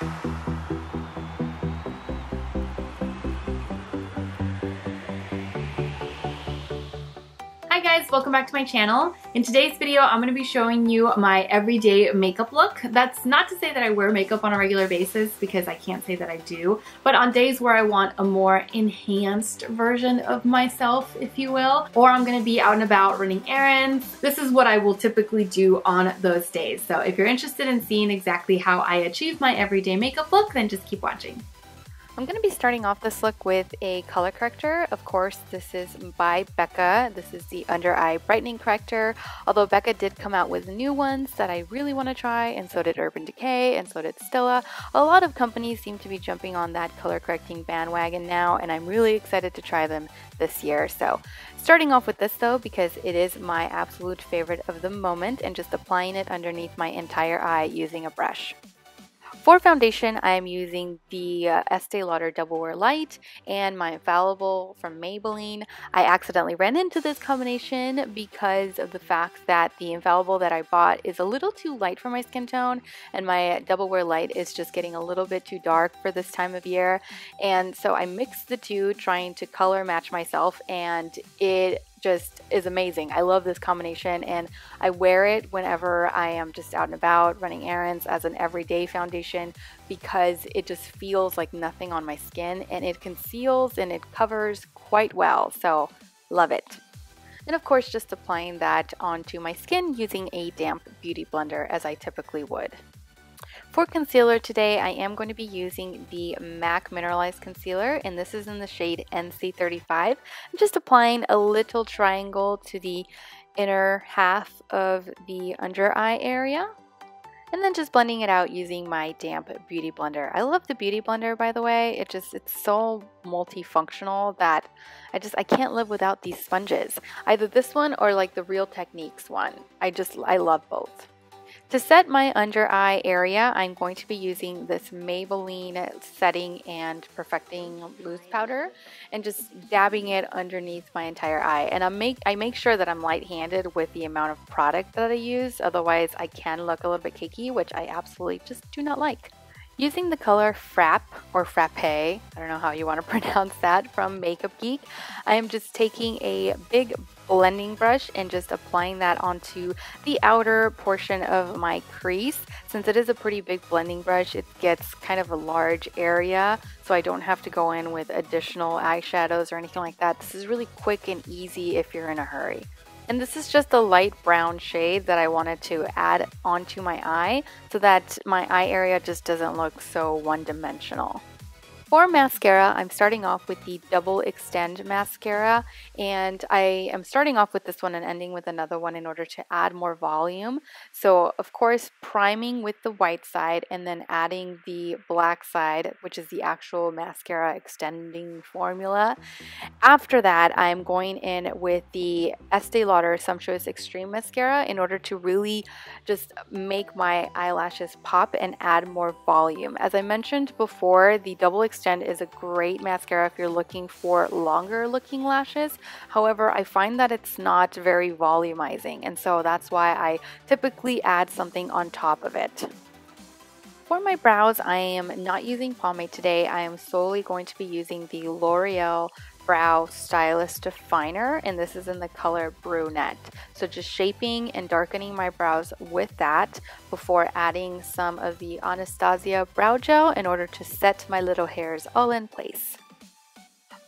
Hi guys, welcome back to my channel. In today's video, I'm going to be showing you my everyday makeup look. That's not to say that I wear makeup on a regular basis, because I can't say that I do, but on days where I want a more enhanced version of myself, if you will, or I'm going to be out and about running errands, this is what I will typically do on those days. So if you're interested in seeing exactly how I achieve my everyday makeup look, then just keep watching. I'm going to be starting off this look with a color corrector. Of course, this is by Becca. This is the Under Eye Brightening Corrector. Although Becca did come out with new ones that I really want to try, and so did Urban Decay, and so did Stila. A lot of companies seem to be jumping on that color correcting bandwagon now, and I'm really excited to try them this year. So starting off with this though, because it is my absolute favorite of the moment, and just applying it underneath my entire eye using a brush. For foundation, I am using the Estee Lauder Double Light and my Infallible from Maybelline. I accidentally ran into this combination because of the fact that the Infallible that I bought is a little too light for my skin tone, and my Double Light is just getting a little bit too dark for this time of year. And so I mixed the two, trying to color match myself, and it just is amazing. I love this combination, and I wear it whenever I am just out and about running errands as an everyday foundation, because it just feels like nothing on my skin, and it conceals and it covers quite well. So love it. And of course, just applying that onto my skin using a damp beauty blender as I typically would. For concealer today, I am going to be using the MAC Mineralized Concealer, and this is in the shade NC35. I'm just applying a little triangle to the inner half of the under eye area, and then just blending it out using my damp beauty blender. I love the beauty blender, by the way. It's so multifunctional that I can't live without these sponges. Either this one or like the Real Techniques one. I love both. To set my under eye area, I'm going to be using this Maybelline Setting and Perfecting Loose Powder and just dabbing it underneath my entire eye. And I make sure that I'm light-handed with the amount of product that I use, otherwise I can look a little bit cakey, which I absolutely just do not like. Using the color Frappe, or Frappe, I don't know how you want to pronounce that, from Makeup Geek, I am just taking a big blending brush and just applying that onto the outer portion of my crease. Since it is a pretty big blending brush, it gets kind of a large area, so I don't have to go in with additional eyeshadows or anything like that. This is really quick and easy if you're in a hurry. And this is just a light brown shade that I wanted to add onto my eye so that my eye area just doesn't look so one-dimensional. For mascara, I'm starting off with the Double Extend mascara, and I am starting off with this one and ending with another one in order to add more volume. So of course, priming with the white side and then adding the black side, which is the actual mascara extending formula. After that, I'm going in with the Estee Lauder Sumptuous Extreme Mascara in order to really just make my eyelashes pop and add more volume. As I mentioned before, the Double Extend is a great mascara if you're looking for longer looking lashes. However, I find that it's not very volumizing, and so that's why I typically add something on top of it. For my brows, I am not using pomade today. I am solely going to be using the L'Oreal Brow Stylist Definer, and this is in the color Brunette. So just shaping and darkening my brows with that before adding some of the Anastasia brow gel in order to set my little hairs all in place.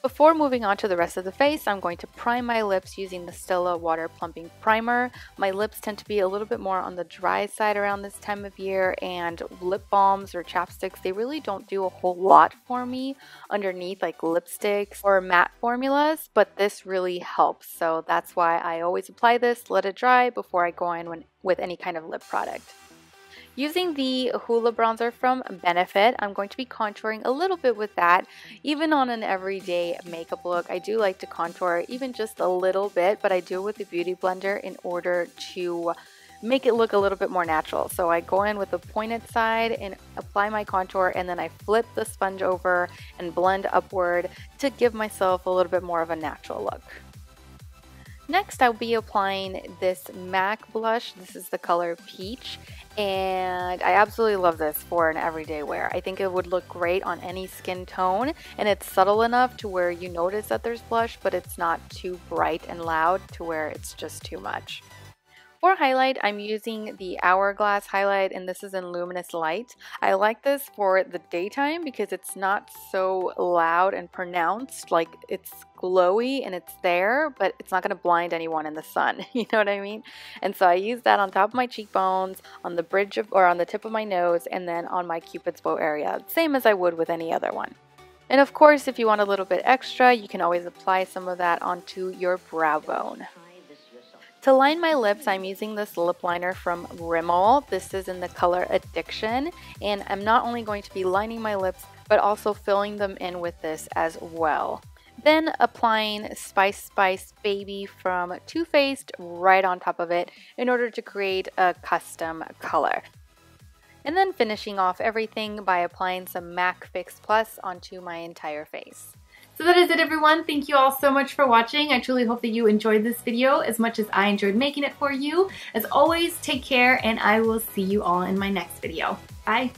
Before moving on to the rest of the face, I'm going to prime my lips using the Stila Water Plumping Primer. My lips tend to be a little bit more on the dry side around this time of year, and lip balms or chapsticks, they really don't do a whole lot for me underneath, like lipsticks or matte formulas, but this really helps. So that's why I always apply this, let it dry before I go in with any kind of lip product. Using the Hoola bronzer from Benefit, I'm going to be contouring a little bit with that. Even on an everyday makeup look, I do like to contour even just a little bit, but I do it with the Beauty Blender in order to make it look a little bit more natural. So I go in with the pointed side and apply my contour, and then I flip the sponge over and blend upward to give myself a little bit more of a natural look. Next, I'll be applying this MAC blush. This is the color Peach, And I absolutely love this for an everyday wear. I think it would look great on any skin tone, and it's subtle enough to where you notice that there's blush, but it's not too bright and loud to where it's just too much. For highlight, I'm using the Hourglass highlight, and this is in Luminous Light. I like this for the daytime because it's not so loud and pronounced. Like, it's glowy and it's there, but it's not going to blind anyone in the sun. You know what I mean? And so I use that on top of my cheekbones, on the bridge of, or on the tip of my nose, and then on my Cupid's bow area, same as I would with any other one. And of course, if you want a little bit extra, you can always apply some of that onto your brow bone. To line my lips, I'm using this lip liner from Rimmel. This is in the color Addiction, and I'm not only going to be lining my lips, but also filling them in with this as well. Then applying Spice Spice Baby from Too Faced right on top of it in order to create a custom color. And then finishing off everything by applying some MAC Fix Plus onto my entire face. So that is it, everyone. Thank you all so much for watching. I truly hope that you enjoyed this video as much as I enjoyed making it for you. As always, take care, and I will see you all in my next video. Bye!